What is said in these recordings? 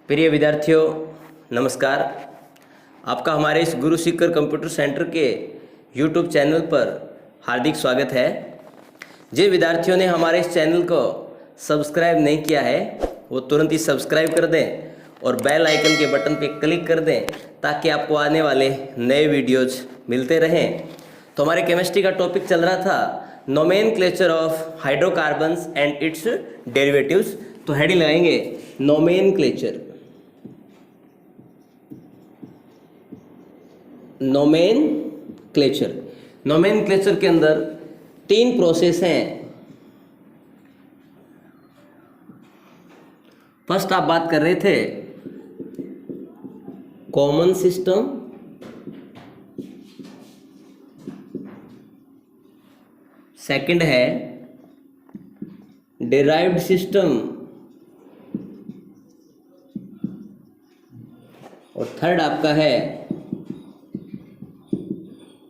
प्रिय विद्यार्थियों नमस्कार। आपका हमारे इस गुरु शिखर कंप्यूटर सेंटर के YouTube चैनल पर हार्दिक स्वागत है। जिन विद्यार्थियों ने हमारे इस चैनल को सब्सक्राइब नहीं किया है वो तुरंत ही सब्सक्राइब कर दें और बेल आइकन के बटन पर क्लिक कर दें ताकि आपको आने वाले नए वीडियोज मिलते रहें। तो हमारे केमिस्ट्री का टॉपिक चल रहा था nomenclature of hydrocarbons and it's derivatives. तो हेडिंग लगाएंगे नोमेनक्लेचर। नोमेनक्लेचर के अंदर तीन प्रोसेस हैं। फर्स्ट आप बात कर रहे थे कॉमन सिस्टम, सेकंड है डिराइव्ड सिस्टम और थर्ड आपका है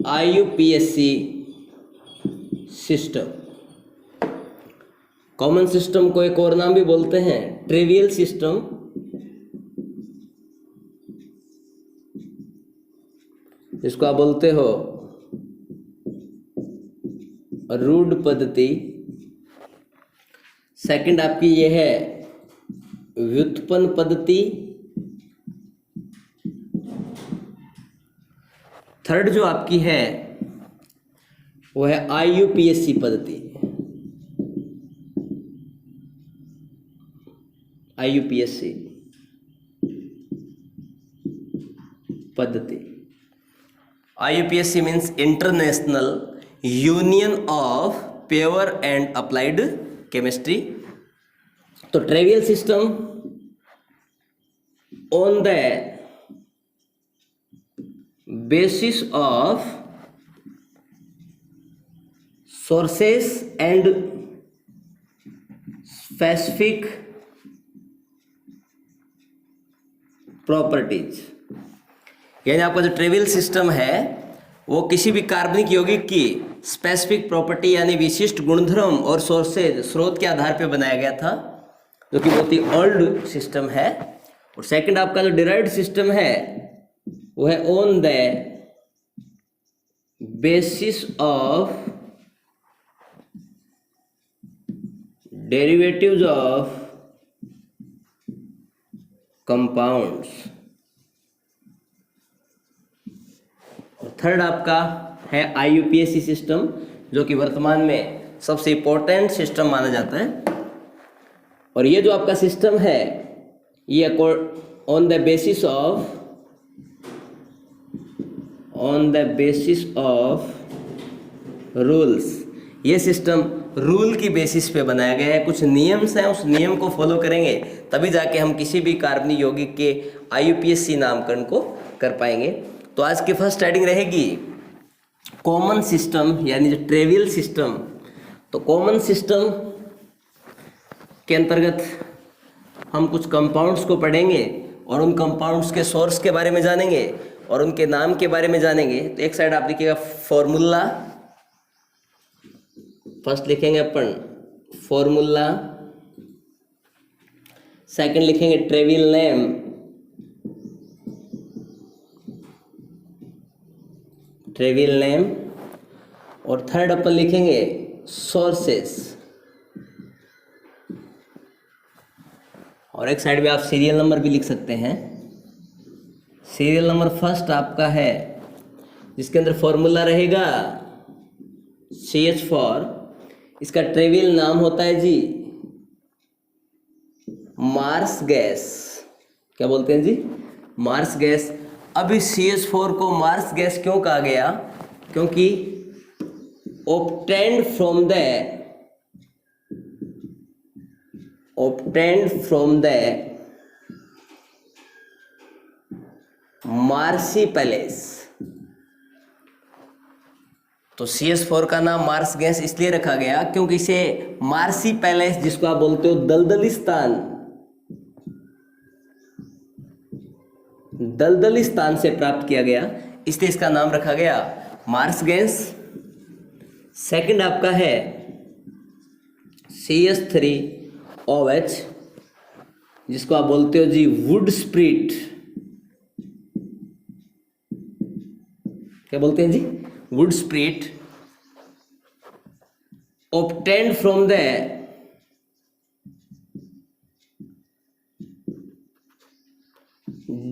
IUPAC सिस्टम। कॉमन सिस्टम को एक और नाम भी बोलते हैं ट्रिवियल सिस्टम, जिसको आप बोलते हो रूढ़ पद्धति। सेकंड आपकी ये है व्युत्पन्न पद्धति। थर्ड जो आपकी है वो है IUPAC पद्धति। IUPAC पद्धति। IUPAC means international union of pure and applied chemistry. तो trivial system on the basis of sources and specific properties, यानी आपका जो ट्रिवियल सिस्टम है वो किसी भी कार्बनिक यौगिक की स्पेसिफिक प्रॉपर्टी यानी विशिष्ट गुणधर्म और सोर्सेज स्रोत के आधार पर बनाया गया था, जो कि बहुत ही ओल्ड सिस्टम है। और सेकंड आपका जो डिराइव्ड सिस्टम है वो है on the basis of derivatives of compounds. और थर्ड आपका है IUPAC सिस्टम, जो कि वर्तमान में सबसे इंपॉर्टेंट सिस्टम माना जाता है। और ये जो आपका सिस्टम है ये on the basis of rules, ये सिस्टम रूल की बेसिस पे बनाया गया है। कुछ नियम्स हैं, उस नियम को फॉलो करेंगे तभी जाके हम किसी भी कार्बनिक यौगिक के IUPAC नामकरण को कर पाएंगे। तो आज की फर्स्ट हेडिंग रहेगी कॉमन सिस्टम यानी जो ट्रिवियल सिस्टम। तो कॉमन सिस्टम के अंतर्गत हम कुछ कंपाउंड्स को पढ़ेंगे और उन कंपाउंड्स के सोर्स के बारे में जानेंगे और उनके नाम के बारे में जानेंगे। तो एक साइड आप लिखिएगा फॉर्मूला, फर्स्ट लिखेंगे अपन फॉर्मूला, सेकंड लिखेंगे ट्रिवियल नेम, और थर्ड अपन लिखेंगे सोर्सेस। और एक साइड में आप सीरियल नंबर भी लिख सकते हैं। सीरियल नंबर फर्स्ट आपका है जिसके अंदर फॉर्मूला रहेगा CH4। इसका ट्रिवियल नाम होता है जी मार्स गैस। क्या बोलते हैं जी? Marsh gas. अब इस CH4 को मार्स गैस क्यों कहा गया? क्योंकि obtained from the marshy places. तो CH4 का नाम मार्स गैस इसलिए रखा गया क्योंकि इसे मार्सी पैलेस, जिसको आप बोलते हो दलदलिस्तान से प्राप्त किया गया, इसलिए इसका नाम रखा गया मार्स गैस। सेकंड आपका है CH3OH जिसको आप बोलते हो जी वुड स्प्रिट। क्या बोलते हैं जी? Wood spirit obtained from the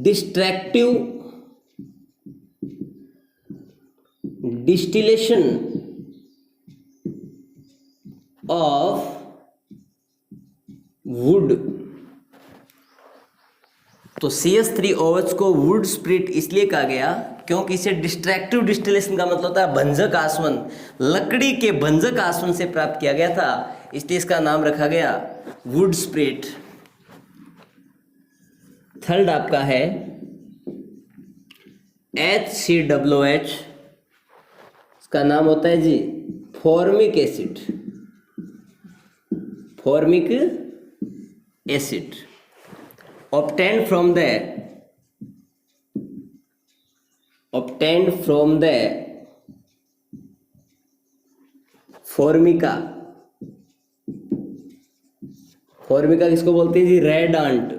destructive distillation of wood। तो CH3OH को वुड स्प्रिट इसलिए कहा गया क्योंकि इसे डिस्ट्रैक्टिव डिस्टिलेशन का मतलब होता है भंजक आसवन, लकड़ी के भंजक आसवन से प्राप्त किया गया था, इसलिए इसका नाम रखा गया वुड स्प्रिट। थर्ड आपका है HCOOH, इसका नाम होता है जी formic acid. Formic acid obtained from the formica. Formica किसको बोलते हैं जी? रेड आंट,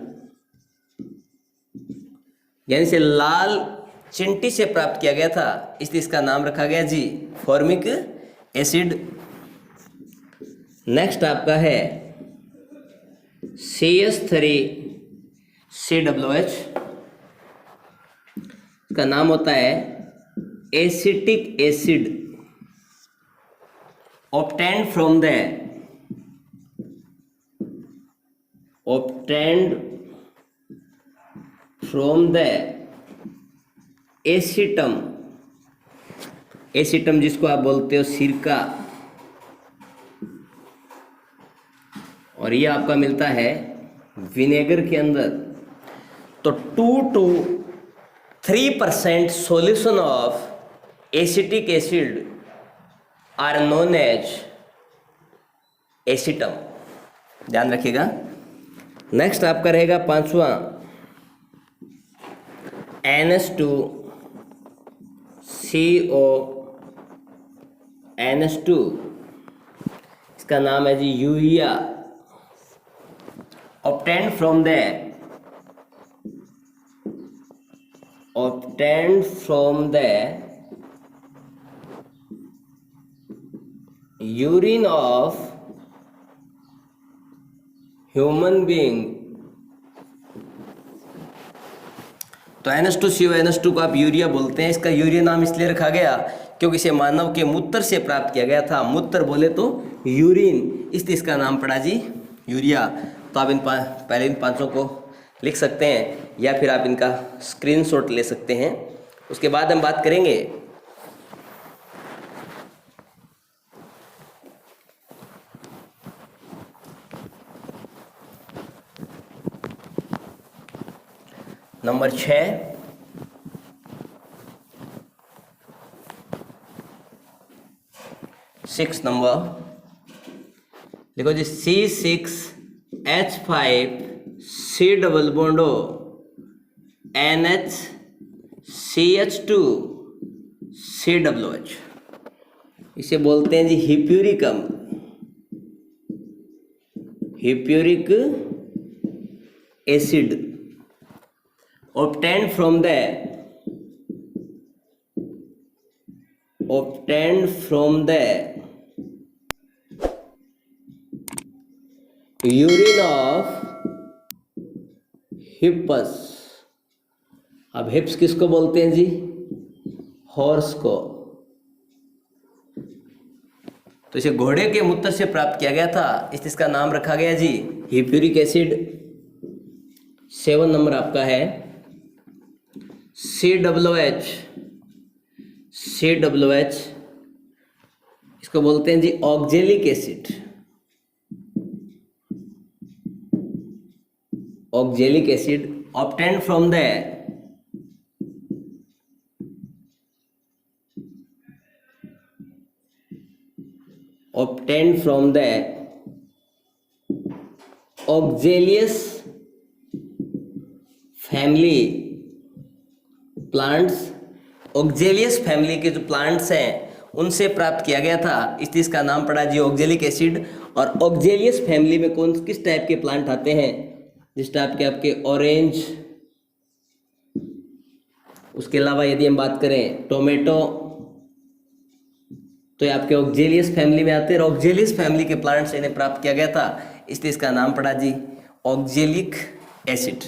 यानी से लाल चिंटी से प्राप्त किया गया था, इसलिए इसका नाम रखा गया जी फॉर्मिक एसिड। नेक्स्ट आपका है CH3COOH, इसका नाम होता है acetic acid obtained from the एसिटम। एसिटम जिसको आप बोलते हो सिरका, और ये आपका मिलता है विनेगर के अंदर। तो 2 to 3% solution of acetic acid are known as acetum, ध्यान रखिएगा। नेक्स्ट आपका रहेगा पांचवा NH2CO, इसका नाम है जी urea, obtained from the urine of human being। तो NH2CO NH2 को आप यूरिया बोलते हैं। इसका यूरिया नाम इसलिए रखा गया क्योंकि इसे मानव के मूत्र से प्राप्त किया गया था। मूत्र बोले तो यूरिन, इसलिए इसका नाम पड़ा जी यूरिया। तो आप पहले इन पांचों को लिख सकते हैं या फिर आप इनका स्क्रीनशॉट ले सकते हैं। उसके बाद हम बात करेंगे नंबर 6, सिक्स नंबर देखो जी C6H5C double bond O NHCH2COOH, इसे बोलते हैं जी हिप्यूरिकम, hippuric acid obtained from the urine of hippus. अब हिप्स किसको बोलते हैं जी? हॉर्स को। तो इसे घोड़े के मूत्र से प्राप्त किया गया था, इसका नाम रखा गया जी हिप्यूरिक एसिड। 7 नंबर आपका है COOH, इसको बोलते हैं जी oxalic acid. Oxalic acid obtained from the oxalis family plants. Oxalis family के जो प्लांट्स हैं उनसे प्राप्त किया गया था, इसलिए इसका नाम पड़ा जी ऑक्जेलिक एसिड। और ऑक्जेलियस फैमिली में किस टाइप के प्लांट आते हैं? जिस टाइप के आपके ऑरेंज, उसके अलावा यदि हम बात करें टोमेटो, तो ये आपके ऑक्जेलियस फैमिली में आते हैं। ऑक्जेलियस फैमिली के प्लांट से इन्हें प्राप्त किया गया था, इसलिए इसका नाम पड़ा जी ऑक्जेलिक एसिड।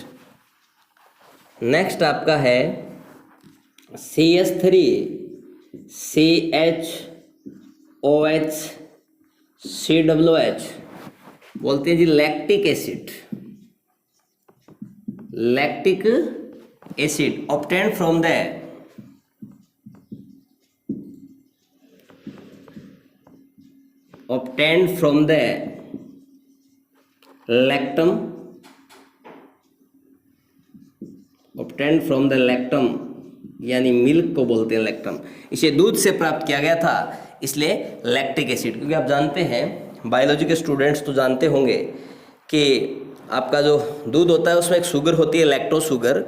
नेक्स्ट आपका है CH3 CHOH COOH, बोलते हैं जी lactic acid. Lactic acid obtained from the lactum, यानी मिल्क को बोलते हैं लैक्टम। इसे दूध से प्राप्त किया गया था, इसलिए लैक्टिक एसिड। क्योंकि आप जानते हैं, बायोलॉजी के स्टूडेंट्स तो जानते होंगे कि आपका जो दूध होता है उसमें एक शुगर होती है लैक्टोज शुगर,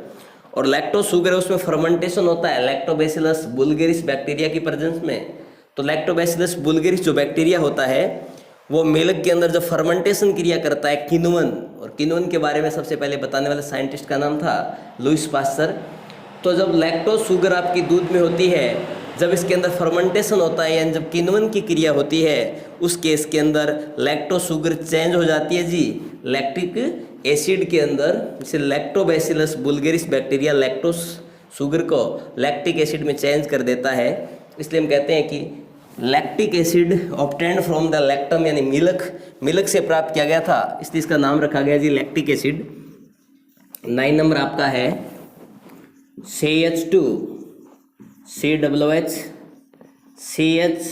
और लैक्टोज शुगर है उसमें फर्मेंटेशन होता है लैक्टोबैसिलस बुल्गेरिस बैक्टीरिया की प्रेजेंस में। तो लैक्टोबैसिलस बुल्गेरिस जो बैक्टीरिया होता है वो मिल्क के अंदर जब फर्मेंटेशन क्रिया करता है किण्वन, और किण्वन के बारे में सबसे पहले बताने वाले साइंटिस्ट का नाम था लुईस पास्चर। तो जब लैक्टोज शुगर आपकी दूध में होती है, जब इसके अंदर फर्मेंटेशन होता है यानी जब किण्वन की क्रिया होती है, उस केस के अंदर लैक्टोज शुगर चेंज हो जाती है जी लैक्टिक एसिड के अंदर। जैसे लैक्टोबैसिलस बुल्गेरिस बैक्टीरिया लैक्टोज शुगर को लैक्टिक एसिड में चेंज कर देता है, इसलिए हम कहते हैं कि lactic acid obtained from the lactam, यानी मिल्क से प्राप्त किया गया था, इसलिए इसका नाम रखा गया जी लैक्टिक एसिड। 9 नंबर आपका है CH2 COOH CH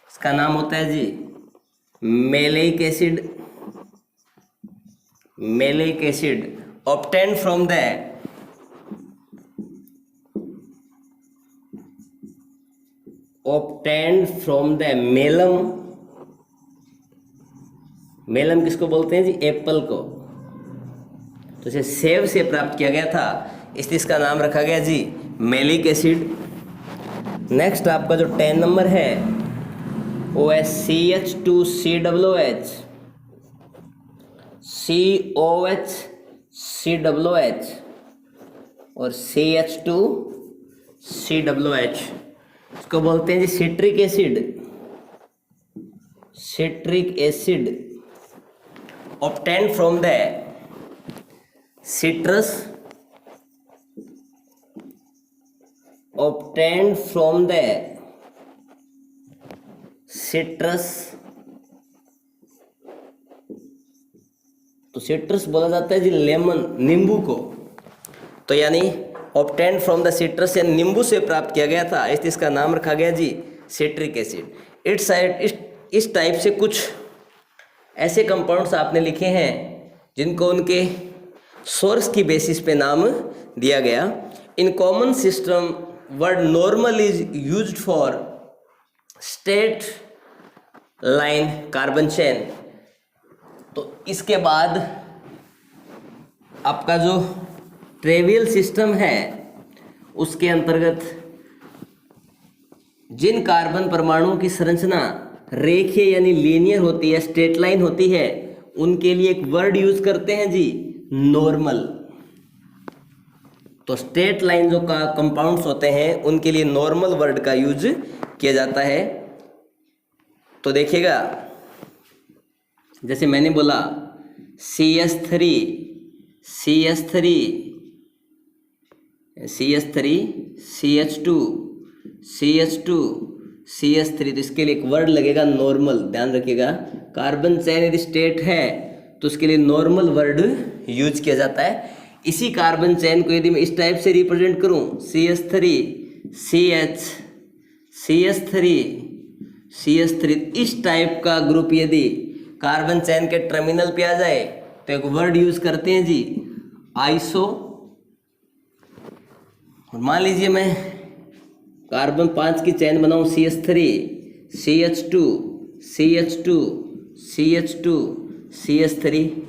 इसका नाम होता है जी maleic acid obtained from the malum किसको बोलते हैं जी एप्पल को। तो इसे सेब से प्राप्त किया गया था, इसलिए इसका नाम रखा गया जी मेलिक एसिड। नेक्स्ट आपका जो 10 नंबर है वो है CH2COOH और CH2COOH, इसको बोलते हैं जी citric acid obtained from the citrus तो सिट्रस बोला जाता है जी लेमन, नींबू को। तो यानी ऑब्टेन्ड फ्रॉम द सिट्रस, यानी नींबू से प्राप्त किया गया था, इसलिए इसका नाम रखा गया जी सिट्रिक एसिड। इस टाइप से कुछ ऐसे कंपाउंड्स आपने लिखे हैं जिनको उनके सोर्स की बेसिस पे नाम दिया गया। In common system word normal is used for straight line carbon chain. तो इसके बाद आपका जो ट्रेवियल सिस्टम है उसके अंतर्गत जिन कार्बन परमाणुओं की संरचना रेखीय यानी लीनियर होती है, स्ट्रेट लाइन होती है, उनके लिए एक वर्ड यूज करते हैं जी नॉर्मल। तो स्ट्रेट लाइन जो का कंपाउंड्स होते हैं उनके लिए नॉर्मल वर्ड का यूज किया जाता है। तो देखिएगा, जैसे मैंने बोला CH3 CH3 तो इसके लिए एक वर्ड लगेगा नॉर्मल, ध्यान रखिएगा। कार्बन चेन यदि स्ट्रेट है तो उसके लिए नॉर्मल वर्ड यूज किया जाता है। इसी कार्बन चेन को यदि मैं इस टाइप से रिप्रेजेंट करूं CH3 इस टाइप का ग्रुप यदि कार्बन चेन के टर्मिनल पे आ जाए तो एक वर्ड यूज करते हैं जी आइसो। और मान लीजिए मैं कार्बन 5 की चेन बनाऊं CH3 CH2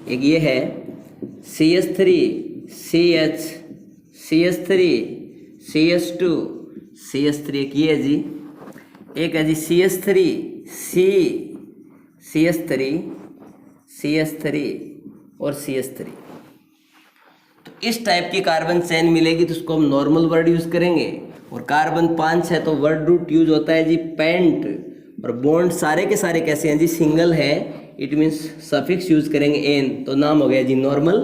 एक ये है CH3 CH2 एक ये है जी, एक है जी CH3 CH3 CH3 और CH3। तो इस टाइप की कार्बन चेन मिलेगी तो उसको हम नॉर्मल वर्ड यूज करेंगे। और कार्बन 5 है तो वर्ड रूट यूज होता है जी पेंट। और बॉन्ड सारे के सारे कैसे हैं जी, सिंगल है, इट मीन्स सफिक्स यूज करेंगे एन, तो नाम हो गया जी नॉर्मल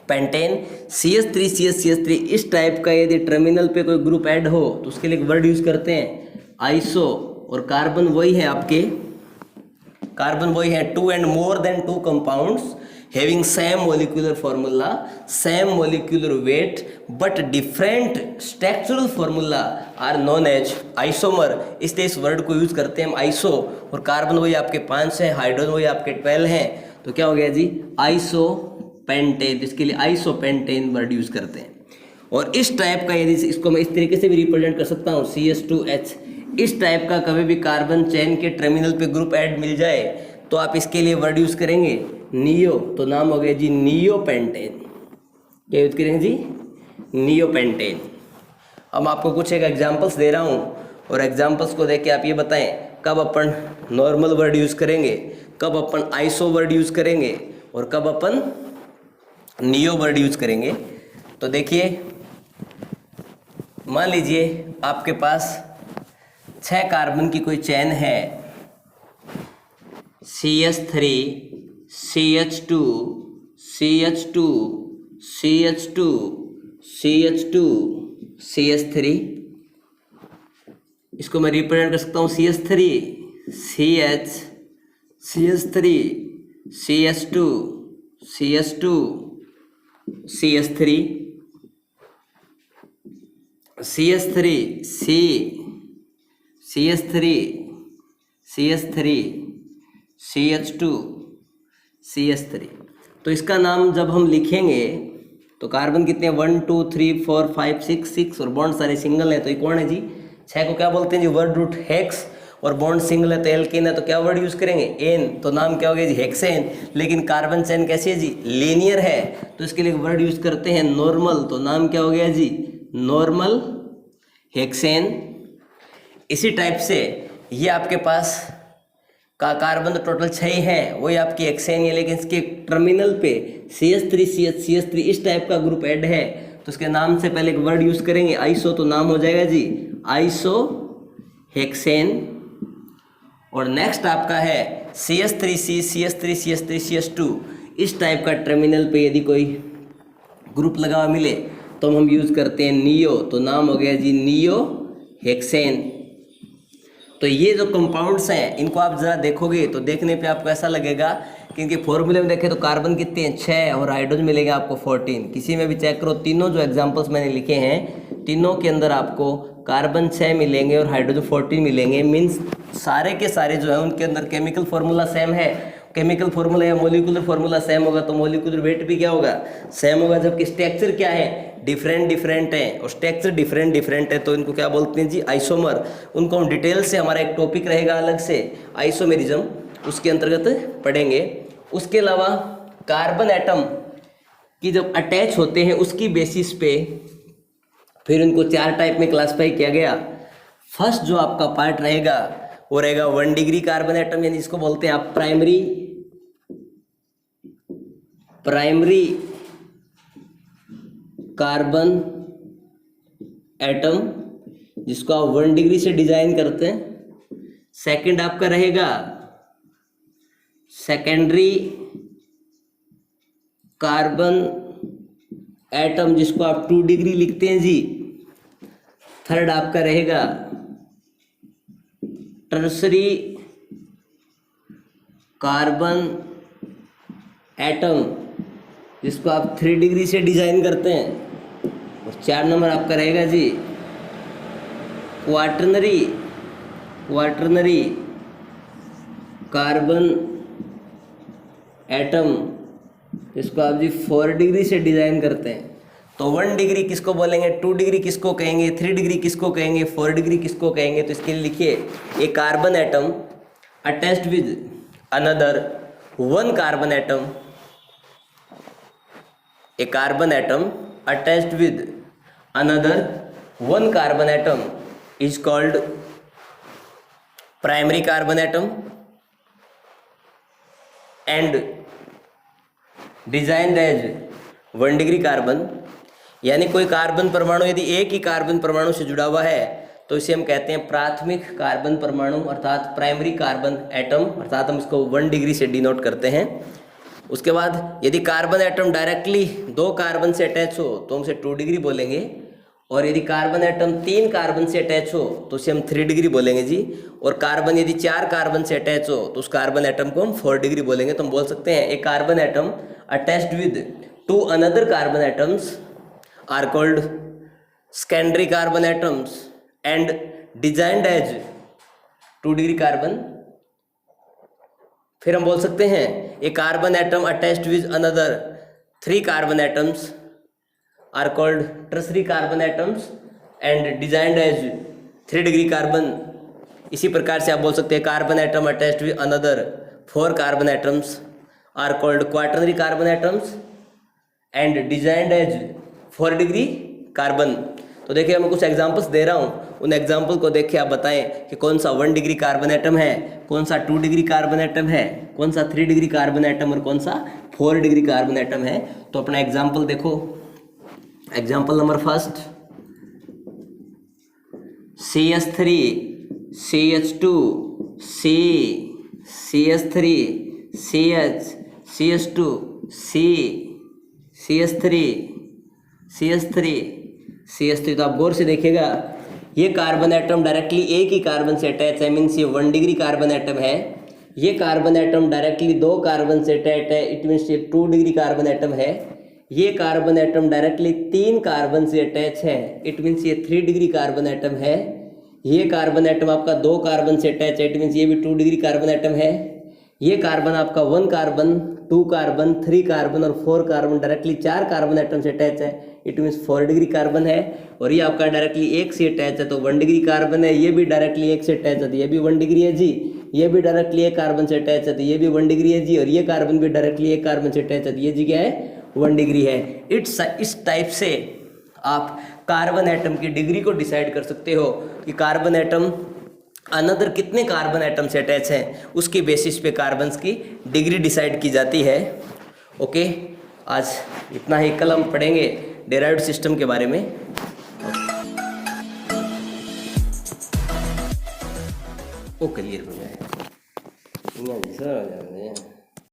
पेंटेन। CH3 CH3 इस टाइप का यदि टर्मिनल पे कोई ग्रुप ऐड हो तो उसके लिए एक वर्ड यूज करते हैं आइसो। और कार्बन वही है आपके, कार्बन वही है, 2 and more than 2 compounds having same molecular formula, same molecular weight but different structural formula are known as isomer। इसलिए इस वर्ड को यूज करते हैं हम आइसो। और कार्बन वही आपके 5 है, हाइड्रोजन वही आपके 12 हैं, तो क्या हो गया जी आइसो पेंटेन। तो इसके लिए आइसो पेंटेन वर्ड यूज करते हैं। और इस टाइप का यदि इसको मैं इस तरीके से भी रिप्रेजेंट कर सकता हूँ CH2H, इस टाइप का कभी भी कार्बन चेन के टर्मिनल पे ग्रुप ऐड मिल जाए तो आप इसके लिए वर्ड यूज करेंगे नियो, तो नाम हो गया जी नियो पेंटेन। क्या यूज करेंगे जी, नियो पेंटेन। अब आपको कुछ एक एग्जांपल्स दे रहा हूँ और एग्जांपल्स को देख के आप ये बताएं कब अपन नॉर्मल वर्ड यूज करेंगे, कब अपन आइसो वर्ड यूज करेंगे और कब अपन नियो वर्ड यूज करेंगे। तो देखिए, मान लीजिए आपके पास 6 कार्बन की कोई चेन है, CH3 CH2 CH2 CH2 CH2 CH3, इसको मैं रिप्रेजेंट कर सकता हूँ CH3 CH CH3 CH2 CH2 CH3 CH3 C CH3 CH3 CH2 CH3। तो इसका नाम जब हम लिखेंगे तो कार्बन कितने हैं, 1 2 3 4 5 6 और बॉन्ड सारे सिंगल है, तो ये कौन है जी, 6 को क्या बोलते हैं जी वर्ड रूट हेक्स। और बॉन्ड सिंगल है तो एल्केन है, तो क्या वर्ड यूज करेंगे एन, तो नाम क्या हो गया जी हेक्सेन। लेकिन कार्बन चेन कैसी है जी, लीनियर है, तो इसके लिए वर्ड यूज करते हैं नॉर्मल, तो नाम क्या हो गया जी नॉर्मल हेक्सेन। इसी टाइप से ये आपके पास का कार्बन तो टोटल 6 हैं, वही आपकी हेक्सेन है, लेकिन इसके टर्मिनल पे CH3 CH3 इस टाइप का ग्रुप ऐड है, तो इसके नाम से पहले एक वर्ड यूज करेंगे आइसो, तो नाम हो जाएगा जी आइसो हेक्सेन। और नेक्स्ट आपका है CH3C CH3 CH3 CH2, इस टाइप का टर्मिनल पे यदि कोई ग्रुप लगा हुआ मिले तो हम यूज करते हैं नियो, तो नाम हो गया जी नियो हेक्सेन। तो ये जो कंपाउंड्स हैं इनको आप ज़रा देखोगे तो देखने पे आपको ऐसा लगेगा कि इनके फॉर्मूले में देखें तो कार्बन कितने हैं 6 और हाइड्रोजन मिलेगा आपको 14। किसी में भी चेक करो, तीनों जो एग्जांपल्स मैंने लिखे हैं तीनों के अंदर आपको कार्बन 6 मिलेंगे और हाइड्रोजन 14 मिलेंगे। मीन्स सारे के सारे जो है उनके अंदर केमिकल फार्मूला सेम है, केमिकल फार्मूला या मोलिकुलर फार्मूला सेम होगा तो मोलिकुलर वेट भी क्या होगा सेम होगा। जबकि स्ट्रक्चर क्या है डिफरेंट डिफरेंट है, और स्ट्रक्चर डिफरेंट डिफरेंट है तो इनको क्या बोलते हैं जी आइसोमर। उनको हम डिटेल से, हमारा एक टॉपिक रहेगा अलग से आइसोमेरिज्म, उसके अंतर्गत पढ़ेंगे। उसके अलावा कार्बन एटम की जब अटैच होते हैं उसकी बेसिस पे फिर उनको 4 टाइप में क्लासिफाई किया गया। फर्स्ट जो आपका पार्ट रहेगा वो रहेगा 1 डिग्री कार्बन एटम, यानी इसको बोलते हैं आप प्राइमरी कार्बन एटम, जिसको आप 1 डिग्री से डिजाइन करते हैं। सेकंड आपका रहेगा सेकेंडरी कार्बन एटम, जिसको आप 2 डिग्री लिखते हैं जी। थर्ड आपका रहेगा टर्सरी कार्बन एटम, जिसको आप 3 डिग्री से डिजाइन करते हैं। और 4 नंबर आपका रहेगा जी क्वाटरनरी कार्बन एटम, जिसको आप जी 4 डिग्री से डिजाइन करते हैं। तो 1 डिग्री किसको बोलेंगे, 2 डिग्री किसको कहेंगे, 3 डिग्री किसको कहेंगे, 4 डिग्री किसको कहेंगे। तो इसके लिए लिखिए a carbon atom attached with another 1 carbon atom, a carbon atom attached with another 1 carbon atom is called primary carbon atom. And designed as 1 degree carbon, यानी कोई कार्बन परमाणु यदि एक ही कार्बन परमाणु से जुड़ा हुआ है तो इसे हम कहते हैं प्राथमिक कार्बन परमाणु अर्थात प्राइमरी कार्बन एटम, अर्थात हम इसको 1 डिग्री से डिनोट करते हैं। उसके बाद यदि कार्बन एटम डायरेक्टली 2 कार्बन से अटैच हो तो हम उसे 2 डिग्री बोलेंगे, और यदि कार्बन एटम 3 कार्बन से अटैच हो तो उसे हम 3 डिग्री बोलेंगे जी, और कार्बन यदि 4 कार्बन से अटैच हो तो उस कार्बन एटम को हम 4 डिग्री बोलेंगे। तो हम बोल सकते हैं a carbon atom attached with 2 another carbon atoms are called secondary carbon atoms and designed as 2 degree carbon. फिर हम बोल सकते हैं a carbon atom attached with another 3 carbon atoms are called tertiary carbon atoms and designed as 3 degree carbon. इसी प्रकार से आप बोल सकते हैं carbon atom attached with another 4 carbon atoms are called quaternary carbon atoms and designed as 4 degree carbon. तो देखिए मैं कुछ एग्जांपल्स दे रहा हूँ, उन एग्जांपल को देख के आप बताएं कि कौन सा 1 डिग्री कार्बन एटम है, कौन सा 2 डिग्री कार्बन एटम है, कौन सा 3 डिग्री कार्बन एटम और कौन सा 4 डिग्री कार्बन एटम है। तो अपना एग्जांपल देखो, example number first CH3 CH2 C CH3 CH CH2 C CH3 CH3 CH3। तो आप गौर से देखिएगा ये कार्बन एटम डायरेक्टली एक ही कार्बन से अटैच है, मीन्स ये 1 डिग्री कार्बन एटम है। ये कार्बन एटम डायरेक्टली 2 कार्बन से अटैच है, इट मीन्स ये 2 डिग्री कार्बन एटम है। ये कार्बन एटम डायरेक्टली 3 कार्बन से अटैच है, इट मीन्स ये 3 डिग्री कार्बन एटम है। ये कार्बन एटम आपका 2 कार्बन से अटैच है, इट मीन्स ये भी 2 डिग्री कार्बन एटम है। ये कार्बन आपका 1 कार्बन 2 कार्बन 3 कार्बन और 4 कार्बन डायरेक्टली 4 कार्बन एटम से अटैच है, इट मीन्स 4 डिग्री कार्बन है। और ये आपका डायरेक्टली 1 से अटैच है तो 1 डिग्री कार्बन है। ये भी डायरेक्टली 1 से अटैच है तो ये भी 1 डिग्री है जी। ये भी डायरेक्टली 1 कार्बन से अटैच है तो ये भी 1 डिग्री है जी। और ये कार्बन भी डायरेक्टली 1 कार्बन से अटैच है तो ये जी क्या है 1 डिग्री है। इस टाइप से आप कार्बन एटम की डिग्री को डिसाइड कर सकते हो कि कार्बन एटम अनदर कितने कार्बन एटम से अटैच हैं, उसकी बेसिस पे कार्बन्स की डिग्री डिसाइड की जाती है। ओके, आज इतना ही। कल हम पढ़ेंगे डेराइव्ड सिस्टम के बारे में। वो क्लियर हो जाएगा।